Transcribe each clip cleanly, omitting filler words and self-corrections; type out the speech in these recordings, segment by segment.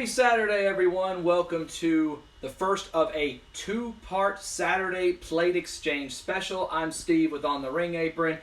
Happy Saturday, everyone. Welcome to the first of a two-part Saturday plate exchange special. I'm Steve with On the Ring Apron.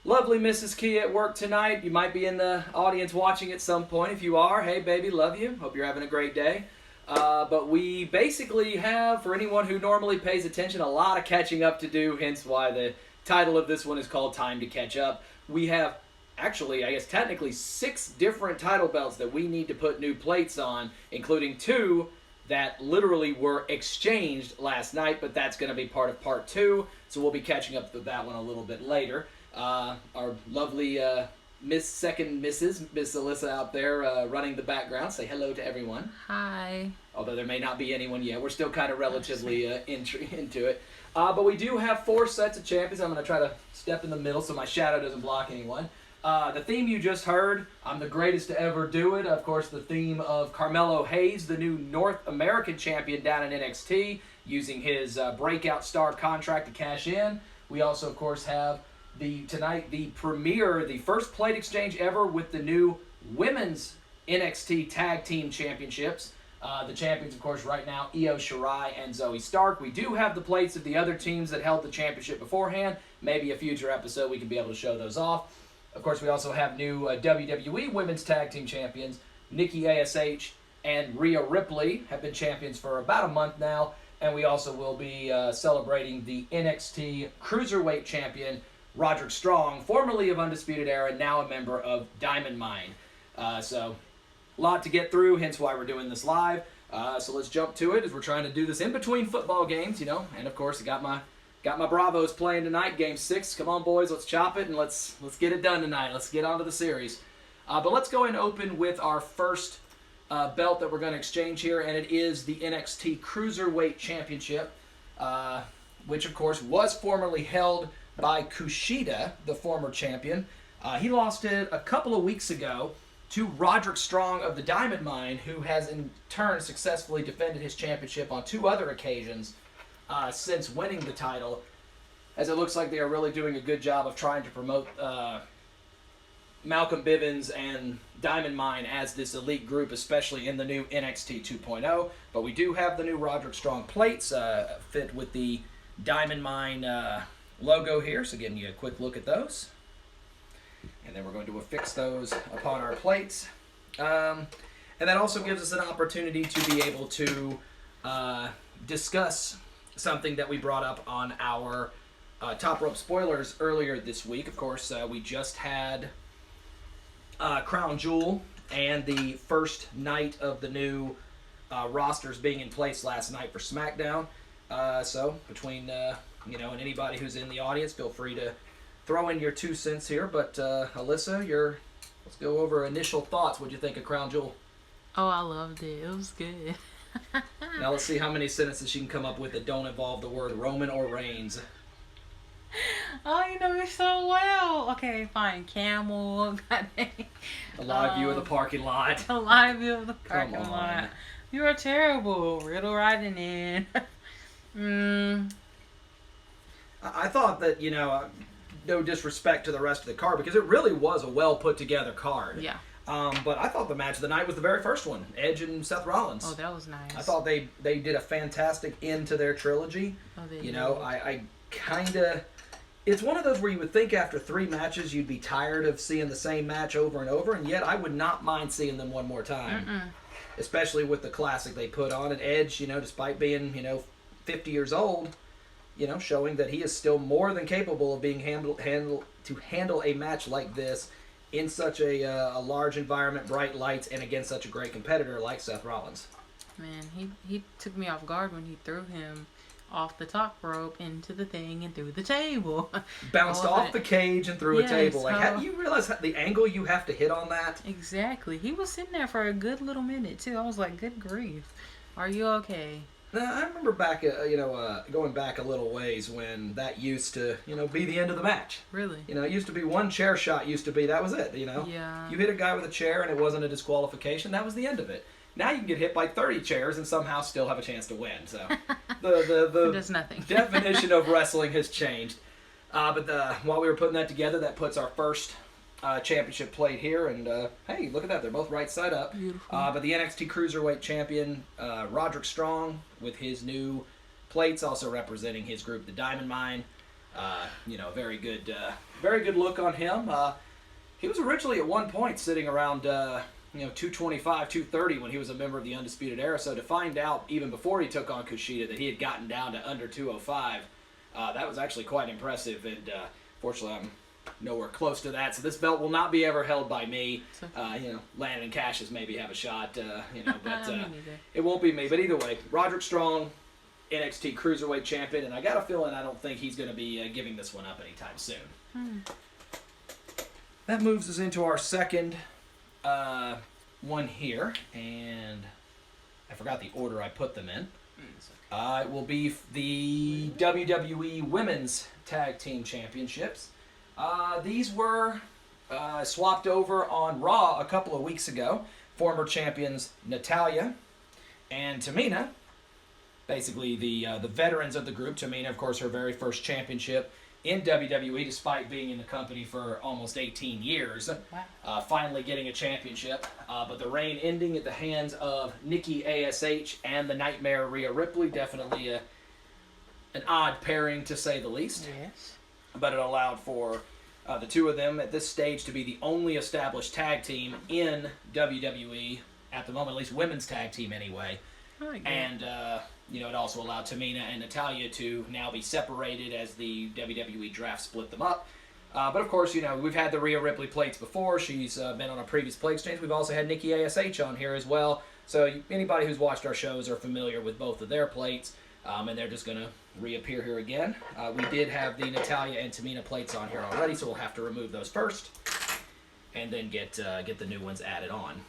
Lovely Mrs. Key at work tonight. You might be in the audience watching at some point. If you are, hey, baby, love you. Hope you're having a great day. But we basically have, for anyone who normally pays attention, a lot of catching up to do, hence why the title of this one is called Time to Catch Up. We have actually, I guess technically 6 different title belts that we need to put new plates on, including 2 that literally were exchanged last night, but that's going to be part of part 2, so we'll be catching up with that one a little bit later. Our lovely Miss Alyssa out there running the background. Say hello to everyone. Hi. Although there may not be anyone yet. We're still kind of relatively into it. But we do have 4 sets of champions. I'm going to try to step in the middle so my shadow doesn't block anyone. The theme you just heard, I'm the greatest to ever do it. Of course, the theme of Carmelo Hayes, the new North American champion down in NXT, using his Breakout Star contract to cash in. We also, of course, have tonight the premiere, the first plate exchange ever with the new Women's NXT Tag Team Championships. The champions, of course, right now, Shirai and Zoey Stark. We do have the plates of the other teams that held the championship beforehand. Maybe a future episode we can be able to show those off. Of course, we also have new WWE Women's Tag Team Champions. Nikki A.S.H and Rhea Ripley have been champions for about a month now. And we also will be celebrating the NXT Cruiserweight Champion, Roderick Strong, formerly of Undisputed Era, now a member of Diamond Mine. So, a lot to get through, hence why we're doing this live. So let's jump to it as we're trying to do this in between football games, you know. And of course, I got my Bravos playing tonight, Game 6. Come on, boys, let's chop it and let's get it done tonight. Let's get on to the series. But let's go and open with our first belt that we're going to exchange here, and it is the NXT Cruiserweight Championship, which, of course, was formerly held by Kushida, the former champion. He lost it a couple of weeks ago to Roderick Strong of the Diamond Mine, who has in turn successfully defended his championship on 2 other occasions since winning the title, as it looks like they are really doing a good job of trying to promote Malcolm Bivens and Diamond Mine as this elite group, especially in the new NXT 2.0. But we do have the new Roderick Strong plates fit with the Diamond Mine logo here, so giving you a quick look at those. And then we're going to affix those upon our plates. And that also gives us an opportunity to be able to discuss something that we brought up on our Top Rope Spoilers earlier this week. Of course, we just had Crown Jewel and the first night of the new rosters being in place last night for SmackDown. So between and anybody who's in the audience, feel free to throw in your 2 cents here. But Alyssa, let's go over initial thoughts. What'd you think of Crown Jewel? Oh, I loved it. It was good. Now let's see how many sentences she can come up with that don't involve the word Roman or Reigns. Oh, you know me so well. Okay, fine. Camel. A live view of the parking lot. A live view of the parking lot. You are terrible. Riddle riding in. I thought that, no disrespect to the rest of the card, because it really was a well put together card. Yeah. But I thought the match of the night was the very first one, Edge and Seth Rollins. Oh, that was nice. I thought they did a fantastic end to their trilogy. Oh, they did. I kind of... It's one of those where you would think after 3 matches you'd be tired of seeing the same match over and over, and yet I would not mind seeing them one more time. Especially with the classic they put on. And Edge, despite being, 50 years old, showing that he is still more than capable of being to handle a match like this in such a large environment, bright lights, and against such a great competitor like Seth Rollins. Man, he took me off guard when he threw him off the top rope into the thing and through the table. Bounced off the cage and through a table. Like, you realize the angle you have to hit on that? Exactly. He was sitting there for a good little minute, too. I was like, good grief. Are you okay? I remember back, going back a little ways when that used to, be the end of the match. Really? It used to be one chair shot that was it, Yeah. You hit a guy with a chair and it wasn't a disqualification, that was the end of it. Now you can get hit by 30 chairs and somehow still have a chance to win. So the does nothing. definition of wrestling has changed. But while we were putting that together, that puts our first championship plate here, and hey, look at that, they're both right side up. Beautiful. But the NXT Cruiserweight champion, Roderick Strong, with his new plates, also representing his group, the Diamond Mine. Very good look on him. He was originally at one point sitting around 225, 230 when he was a member of the Undisputed Era. So to find out even before he took on Kushida that he had gotten down to under 205, that was actually quite impressive. And fortunately, I'm nowhere close to that. So this belt will not be ever held by me. Landon and Cassius maybe have a shot, but it won't be me. But either way, Roderick Strong, NXT Cruiserweight champion, and I got a feeling I don't think he's going to be giving this one up anytime soon. That moves us into our second one here, and I forgot the order I put them in. It will be the WWE Women's Tag Team Championships. These were swapped over on Raw a couple of weeks ago. Former champions Natalya and Tamina, basically the veterans of the group. Tamina, of course, her very first championship in WWE, despite being in the company for almost 18 years. Wow. Finally getting a championship, but the reign ending at the hands of Nikki A.S.H. and the Nightmare Rhea Ripley. Definitely an odd pairing, to say the least. Yes. But it allowed for the two of them at this stage to be the only established tag team in WWE at the moment, at least women's tag team anyway. And it also allowed Tamina and Natalya to now be separated as the WWE draft split them up. But of course, we've had the Rhea Ripley plates before. She's been on a previous plate exchange. We've also had Nikki A.S.H. on here as well. So anybody who's watched our shows are familiar with both of their plates. And they're just going to reappear here again. We did have the Natalya and Tamina plates on here already, so we'll have to remove those first and then get the new ones added on.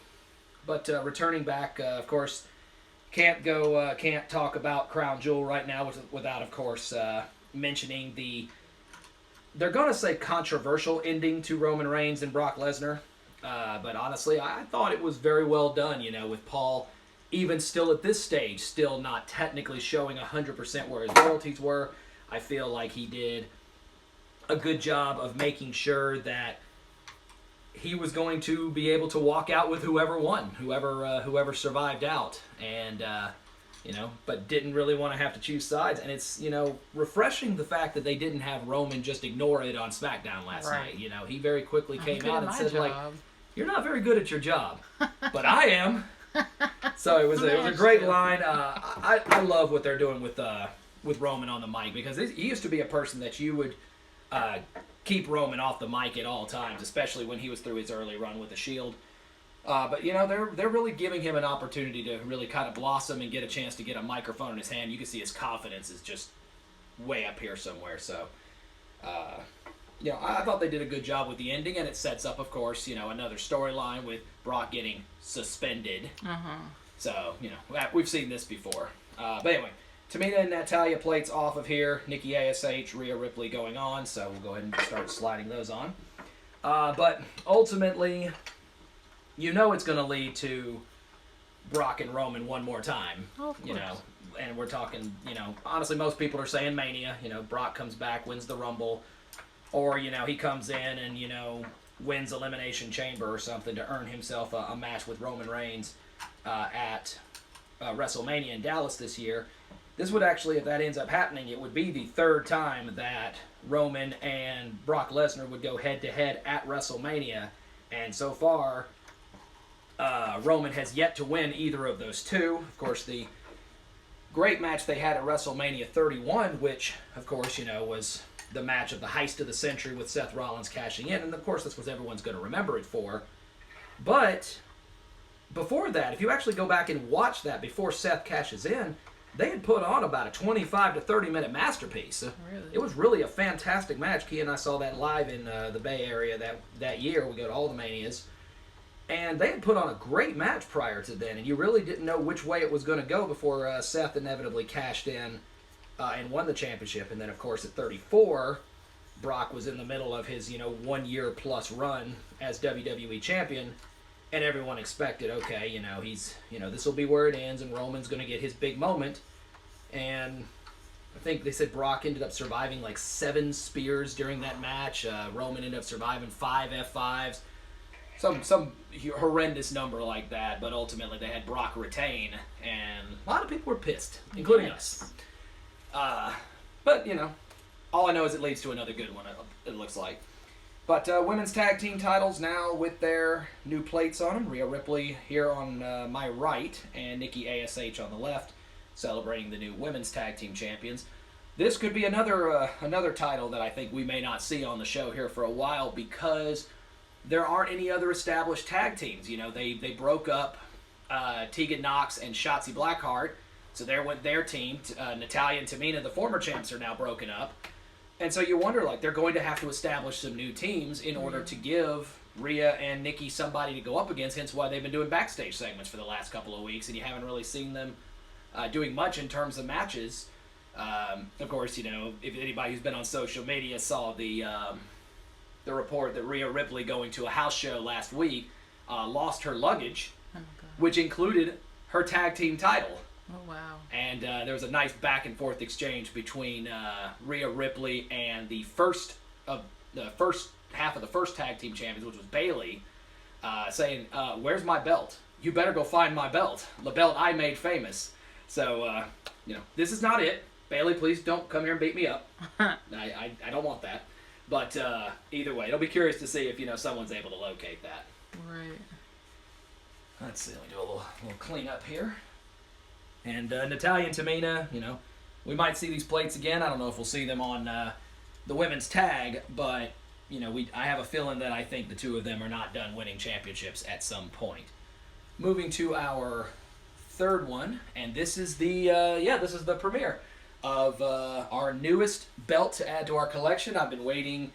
But returning back, of course, can't talk about Crown Jewel right now without, of course, mentioning they're going to say controversial ending to Roman Reigns and Brock Lesnar. But honestly, I thought it was very well done, with Paul even still at this stage, still not technically showing 100% where his royalties were. I feel like he did a good job of making sure that he was going to be able to walk out with whoever won, whoever survived out, and but didn't really want to have to choose sides. And it's refreshing the fact that they didn't have Roman just ignore it on SmackDown last night. He very quickly came out and said "You're not very good at your job, but I am." So it was a great line. I love what they're doing with Roman on the mic, because he used to be a person that you would keep Roman off the mic at all times, especially when he was through his early run with the Shield. But they're really giving him an opportunity to really kind of blossom and get a chance to get a microphone in his hand. You can see his confidence is just way up here somewhere. So I thought they did a good job with the ending, and it sets up, of course, another storyline with Brock getting suspended. So, we've seen this before. But anyway, Tamina and Natalya plates off of here. Nikki A.S.H., Rhea Ripley going on, so we'll go ahead and start sliding those on. But ultimately, it's going to lead to Brock and Roman one more time. Oh, of course. And we're talking, honestly, most people are saying Mania. Brock comes back, wins the Rumble. Or, he comes in and, wins Elimination Chamber or something to earn himself a match with Roman Reigns at WrestleMania in Dallas this year. This would actually, if that ends up happening, it would be the third time that Roman and Brock Lesnar would go head-to-head at WrestleMania. And so far, Roman has yet to win either of those two. Of course, the great match they had at WrestleMania 31, which, of course, was the match of the heist of the century with Seth Rollins cashing in. And, of course, that's what everyone's going to remember it for. But before that, if you actually go back and watch that before Seth cashes in, they had put on about a 25 to 30-minute masterpiece. Really? It was really a fantastic match. Key and I saw that live in the Bay Area that year. We go to all the Manias. And they had put on a great match prior to then, and you really didn't know which way it was going to go before Seth inevitably cashed in and won the championship. And then, of course, at 34, Brock was in the middle of his 1 year plus run as WWE champion, and everyone expected, okay, he's this will be where it ends, and Roman's going to get his big moment. And I think they said Brock ended up surviving like 7 spears during that match. Roman ended up surviving 5 F5s. Some horrendous number like that, but ultimately they had Brock retain, and a lot of people were pissed, including us. But, all I know is it leads to another good one, it looks like. But women's tag team titles now with their new plates on them. Rhea Ripley here on my right, and Nikki A.S.H on the left, celebrating the new women's tag team champions. This could be another title that I think we may not see on the show here for a while, because there aren't any other established tag teams. They broke up Tegan Nox and Shotzi Blackheart, so there went their team. Natalya and Tamina, the former champs, are now broken up. And so you wonder, they're going to have to establish some new teams in order to give Rhea and Nikki somebody to go up against, hence why they've been doing backstage segments for the last couple of weeks, and you haven't really seen them doing much in terms of matches. Of course, if anybody who's been on social media saw the report that Rhea Ripley, going to a house show last week, lost her luggage, which included her tag team title. Oh, wow. And there was a nice back and forth exchange between Rhea Ripley and the first half of the first tag team champions, which was Bayley, saying, "Where's my belt? You better go find my belt. The belt I made famous." So, this is not it. Bayley, please don't come here and beat me up. I don't want that. But either way, it'll be curious to see if someone's able to locate that. Right. Let's see. Let me do a little clean up here. And Natalya and Tamina, we might see these plates again. I don't know if we'll see them on the women's tag, but I have a feeling that I think the two of them are not done winning championships at some point. Moving to our third one, and this is the premiere of our newest belt to add to our collection. I've been waiting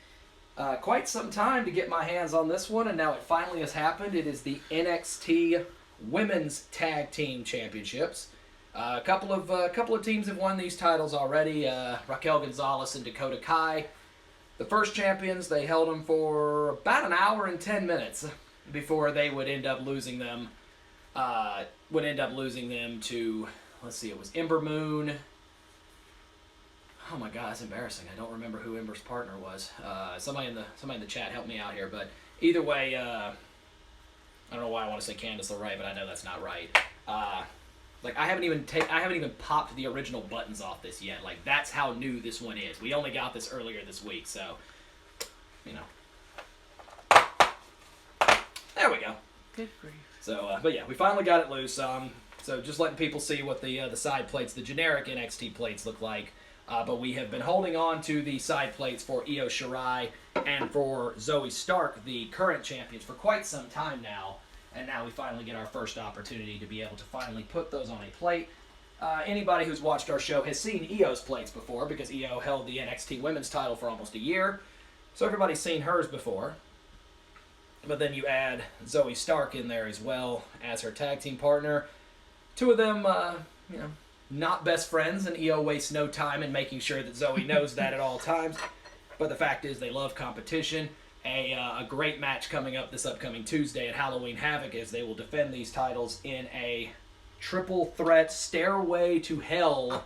quite some time to get my hands on this one, and now it finally has happened. It is the NXT Women's Tag Team Championships. A couple of teams have won these titles already. Raquel Gonzalez and Dakota Kai, the first champions. They held them for about an hour and 10 minutes before they would end up losing them. To, let's see, it was Ember Moon. Oh my God, that's embarrassing. I don't remember who Ember's partner was. Somebody in the chat help me out here. But either way, I don't know why I want to say Candice LeRae, but I know that's not right. I haven't even popped the original buttons off this yet. That's how new this one is. We only got this earlier this week, so there we go. Good grief. So, but yeah, we finally got it loose. So just letting people see what the side plates, the generic NXT plates, look like. But we have been holding on to the side plates for Io Shirai and for Zoey Stark, the current champions, for quite some time now. And now we finally get our first opportunity to be able to finally put those on a plate. Anybody who's watched our show has seen Io's plates before, because Io held the NXT Women's title for almost a year. So everybody's seen hers before. But then you add Zoey Stark in there as well as her tag team partner. Two of them, not best friends, and Io wastes no time in making sure that Zoey knows that at all times. But the fact is, they love competition. A great match coming up this upcoming Tuesday at Halloween Havoc, as they will defend these titles in a triple threat Stairway to Hell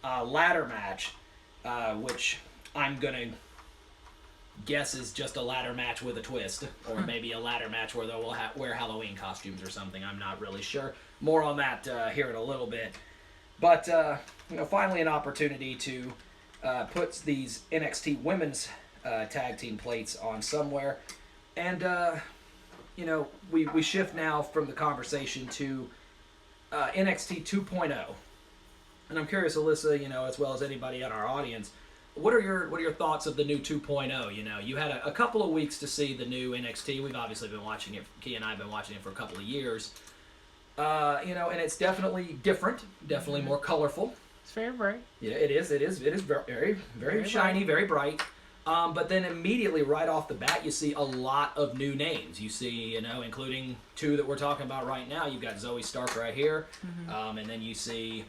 ladder match, which I'm going to guess is just a ladder match with a twist, or maybe a ladder match where they'll wear Halloween costumes or something. I'm not really sure. More on that here in a little bit. But, finally an opportunity to put these NXT Women's tag team plates on somewhere. And, we shift now from the conversation to NXT 2.0. And I'm curious, Alyssa, as well as anybody in our audience, what are your thoughts of the new 2.0? You had a couple of weeks to see the new NXT. We've obviously been watching it. Key and I have been watching it for a couple of years. And it's definitely different, definitely more colorful. It's very bright. Yeah, it is. It is very, very shiny, bright. Very bright. But then immediately, right off the bat, you see a lot of new names. You see, including two that we're talking about right now. You've got Zoey Stark right here. Mm-hmm. And then you see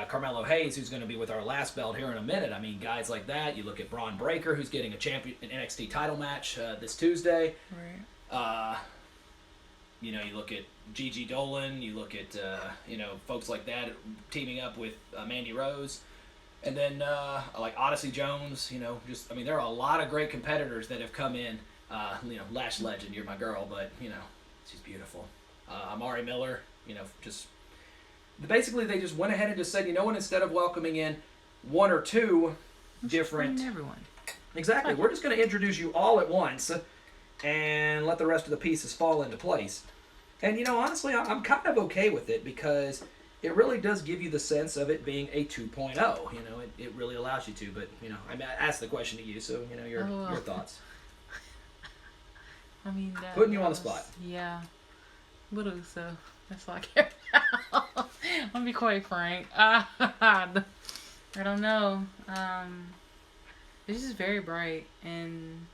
Carmelo Hayes, who's going to be with our last belt here in a minute. I mean, guys like that. You look at Braun Breaker, who's getting an NXT title match this Tuesday. Right. You look at Gigi Dolan. You look at, folks like that teaming up with Mandy Rose. And then, like Odyssey Jones, there are a lot of great competitors that have come in. Lash Legend, you're my girl, but, she's beautiful. Amari Miller, basically they just went ahead and just said, instead of welcoming in one or two different... everyone. Exactly. We're just going to introduce you all at once and let the rest of the pieces fall into place. And, honestly, I'm kind of okay with it because it really does give you the sense of it being a 2.0. It really allows you to. But, I asked the question to you, so, your thoughts. I mean, putting you on the spot. Yeah. Little, so that's all I care about. I'll be quite frank. I don't know. It's just very bright and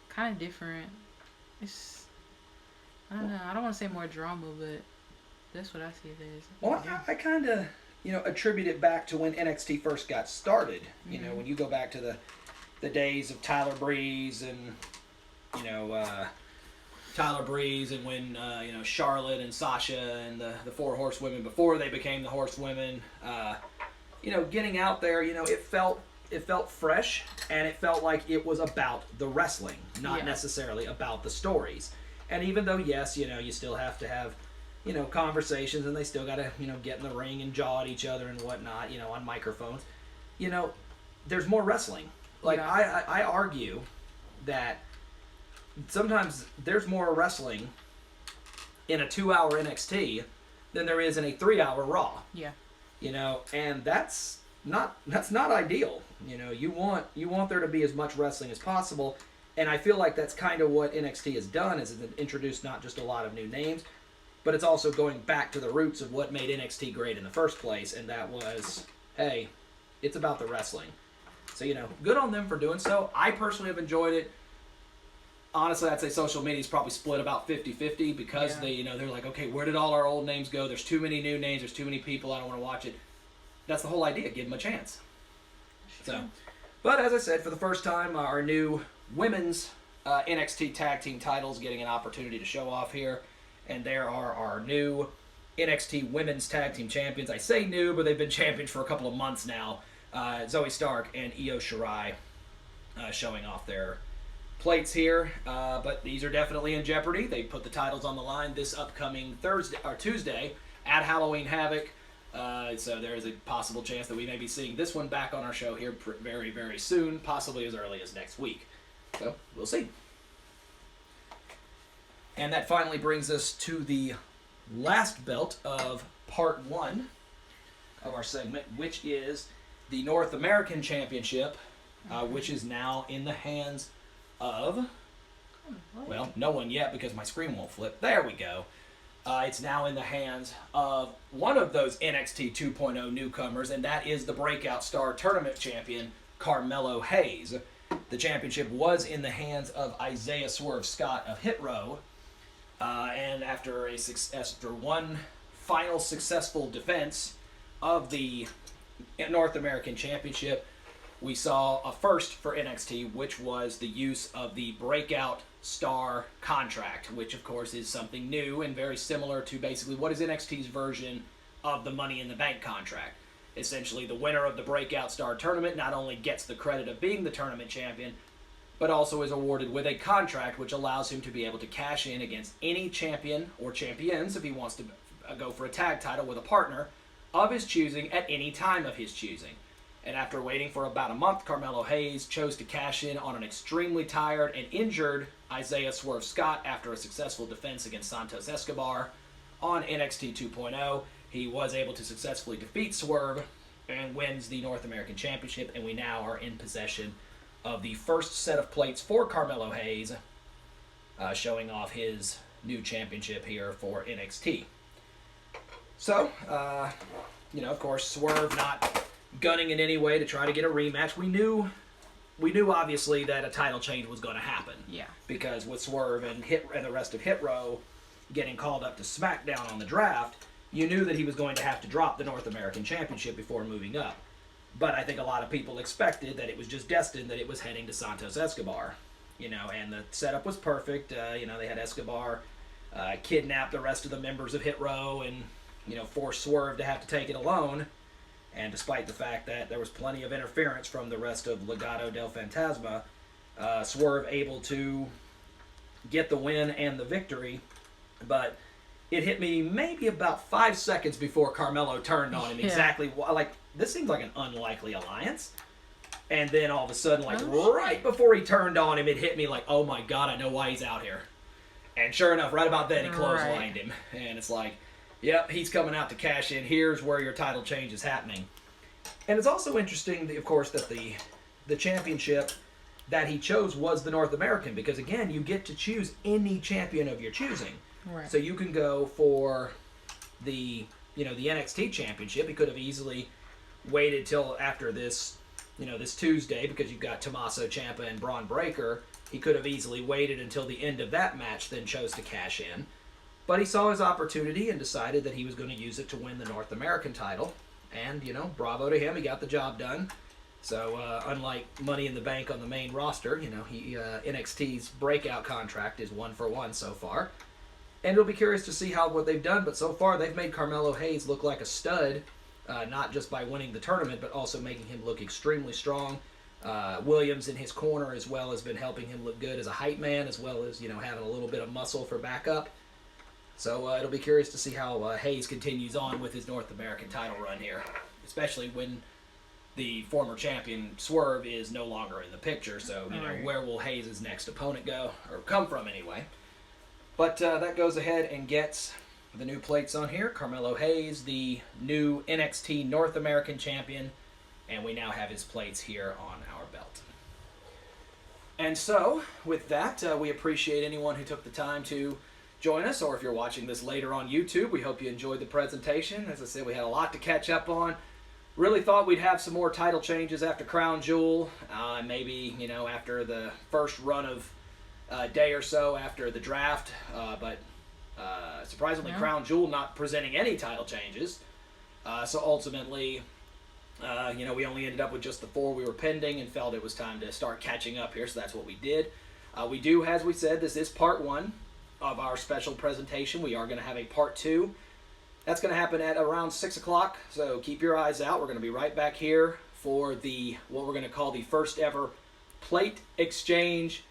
kind of different. I don't know. I don't want to say more drama, but that's what I see it as. Well, I kind of, attribute it back to when NXT first got started. When you go back to the days of Tyler Breeze and, when, Charlotte and Sasha and the four horsewomen before they became the horsewomen, getting out there, it felt fresh, and it felt like it was about the wrestling, not necessarily about the stories. And even though, yes, you still have to have, conversations, and they still got to, get in the ring and jaw at each other and whatnot, on microphones, there's more wrestling. Like, I argue that sometimes there's more wrestling in a 2-hour NXT than there is in a 3-hour Raw. Yeah. And that's not ideal. You want there to be as much wrestling as possible, and I feel like that's kind of what NXT has done, is it introduced not just a lot of new names, but it's also going back to the roots of what made NXT great in the first place, and that was, hey, it's about the wrestling. So, good on them for doing so. I personally have enjoyed it. Honestly, I'd say social media's probably split about 50-50 because they're like, okay, where did all our old names go? There's too many new names. There's too many people. I don't want to watch it. That's the whole idea. Give them a chance. So, but as I said, for the first time, our new women's NXT tag team titles getting an opportunity to show off here. And there are our new NXT women's tag team champions. I say new, but they've been champions for a couple of months now. Zoey Stark and Io Shirai showing off their plates here, but these are definitely in jeopardy. They put the titles on the line this upcoming Tuesday at Halloween Havoc, so there is a possible chance that we may be seeing this one back on our show here very, very soon, possibly as early as next week. So we'll see. And that finally brings us to the last belt of part 1 of our segment, which is the North American Championship, which is now in the hands of, well, no one yet because my screen won't flip. There we go. It's now in the hands of one of those NXT 2.0 newcomers, and that is the Breakout Star Tournament champion, Carmelo Hayes. The championship was in the hands of Isaiah Swerve Scott of Hit Row, and after one final successful defense of the North American Championship, we saw a first for NXT, which was the use of the Breakout Star contract, which of course is something new and very similar to basically what is NXT's version of the Money in the Bank contract. Essentially, the winner of the Breakout Star Tournament not only gets the credit of being the tournament champion, but also is awarded with a contract which allows him to be able to cash in against any champion or champions if he wants to go for a tag title with a partner of his choosing at any time of his choosing. And after waiting for about a month, Carmelo Hayes chose to cash in on an extremely tired and injured Isaiah Swerve Scott after a successful defense against Santos Escobar on NXT 2.0. He was able to successfully defeat Swerve and wins the North American Championship, and we now are in possession of the first set of plates for Carmelo Hayes, showing off his new championship here for NXT. So, of course, Swerve not gunning in any way to try to get a rematch. We knew obviously that a title change was going to happen. Yeah. Because with Swerve and the rest of Hit Row getting called up to SmackDown on the draft, you knew that he was going to have to drop the North American Championship before moving up. But I think a lot of people expected that it was just destined that it was heading to Santos Escobar. And the setup was perfect. They had Escobar kidnap the rest of the members of Hit Row and, force Swerve to have to take it alone. And despite the fact that there was plenty of interference from the rest of Legado del Fantasma, Swerve able to get the win and the victory. But it hit me maybe about 5 seconds before Carmelo turned on him. Yeah. Exactly, like, this seems like an unlikely alliance. And then all of a sudden, like, right before he turned on him, it hit me like, oh my God, I know why he's out here. And sure enough, right about then, he clotheslined him. And it's like, yep, he's coming out to cash in. Here's where your title change is happening. And it's also interesting, of course, that the championship that he chose was the North American. Because, again, you get to choose any champion of your choosing. Right. So you can go for the NXT championship. He could have easily waited till after this Tuesday, because you've got Tommaso Ciampa and Braun Breaker. He could have easily waited until the end of that match, then chose to cash in. But he saw his opportunity and decided that he was going to use it to win the North American title. And, bravo to him. He got the job done. So, unlike Money in the Bank on the main roster, NXT's breakout contract is 1-for-1 so far. And it'll be curious to see what they've done. But so far, they've made Carmelo Hayes look like a stud. Not just by winning the tournament, but also making him look extremely strong. Williams in his corner as well has been helping him look good as a hype man, as well as having a little bit of muscle for backup. So it'll be curious to see how Hayes continues on with his North American title run here, especially when the former champion Swerve is no longer in the picture. So where will Hayes' next opponent go, or come from anyway? But that goes ahead and gets the new plates on here. Carmelo Hayes, the new NXT North American champion, and we now have his plates here on our belt. And so, with that, we appreciate anyone who took the time to join us, or if you're watching this later on YouTube, we hope you enjoyed the presentation. As I said, we had a lot to catch up on. Really thought we'd have some more title changes after Crown Jewel, maybe, after the first run of a day or so after the draft, but surprisingly, Crown Jewel not presenting any title changes. So ultimately, we only ended up with just the 4 we were pending and felt it was time to start catching up here, so that's what we did. We do, as we said, this is part 1 of our special presentation. We are going to have a part 2. That's going to happen at around 6 o'clock, so keep your eyes out. We're going to be right back here for what we're going to call the first ever plate exchange,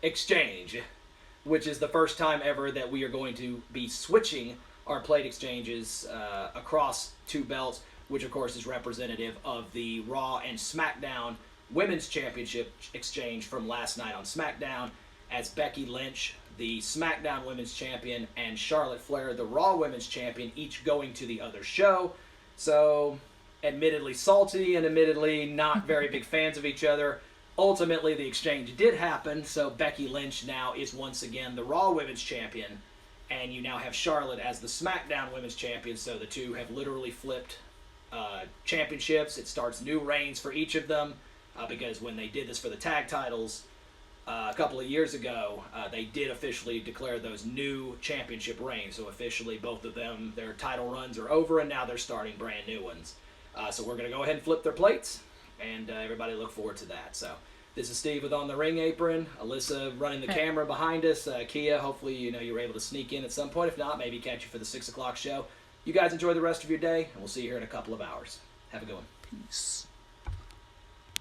which is the first time ever that we are going to be switching our plate exchanges across 2 belts, which of course is representative of the Raw and SmackDown Women's Championship exchange from last night on SmackDown, as Becky Lynch, the SmackDown Women's Champion, and Charlotte Flair, the Raw Women's Champion, each going to the other show. So, admittedly salty and admittedly not very big fans of each other. Ultimately, the exchange did happen, so Becky Lynch now is once again the Raw Women's Champion, and you now have Charlotte as the SmackDown Women's Champion, so the two have literally flipped championships. It starts new reigns for each of them, because when they did this for the tag titles a couple of years ago, they did officially declare those new championship reigns, so officially both of them, their title runs are over, and now they're starting brand new ones. So we're going to go ahead and flip their plates, and everybody look forward to that. So this is Steve with On the Ring Apron, Alyssa running the camera behind us, Kia, hopefully you were able to sneak in at some point. If not, maybe catch you for the 6 o'clock show. You guys enjoy the rest of your day, and we'll see you here in a couple of hours. Have a good one. Peace.